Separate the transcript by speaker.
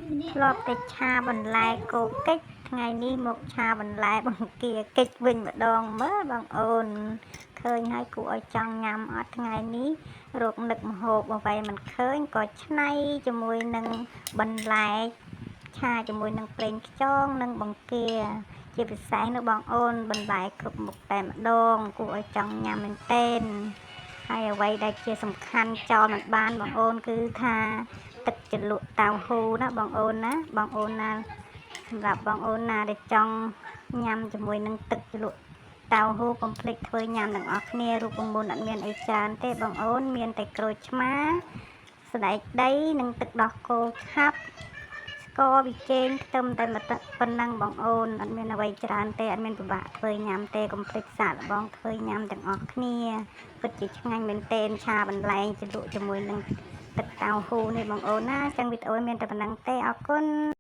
Speaker 1: ធ្លាប់តែឆាបន្លែគោកិច្ចថ្ងៃនេះមកឆាបន្លែបង្គាកិច្ចវិញម្ដងមើលបងអូនឃើញហើយគួរឲ្យចង់ញ៉ាំអត់ថ្ងៃនេះរកនឹកម្ហូបអ្វីមិនឃើញក៏ច្នៃជាមួយនឹងបន្លែឆាជាមួយនឹងប្រេងខ្យងនិងបង្គាជាពិសេសនៅបងអូនបន្លែគ្រប់មុខតែម្ដងគួរឲ្យចង់ញ៉ាំមែនទែនហើយអ្វីដែលជាសំខាន់ចោលមិនបានបងអូនគឺថាទឹកជ្រលក់តៅហ៊ូណាបងអូនណាបងអូនណាសម្រាប់បងអូនណាដែលចង់ញ៉ាំជាមួយនឹងទឹកជ្រលក់តៅហ៊ូកុំភ្លេចធ្វើញ៉ាំទាំងអស់គ្នារូបមន្តអត់មានអីច្រើនទេបងអូនមានតែក្រូចឆ្មាសណ្តែកដីនិងទឹកដោះគោខាប់ស្ករប៊ីចេងខ្ទឹមតែប៉ុណ្ណឹងបងអូនអត់មានអ្វីច្រើនទេអត់មានពិបាកធ្វើញ៉ាំទេកុំភ្លេចសាកល្បងធ្វើញ៉ាំទាំងអស់គ្នាពិតជាឆ្ងាញ់មែនទែនឆាបន្លែជ្រលក់ជាមួយនឹងទឹកតៅហ៊ូនេះបងអូនណាចឹងវីដេអូមានតែប៉ុណ្្នឹងទេអរគុណ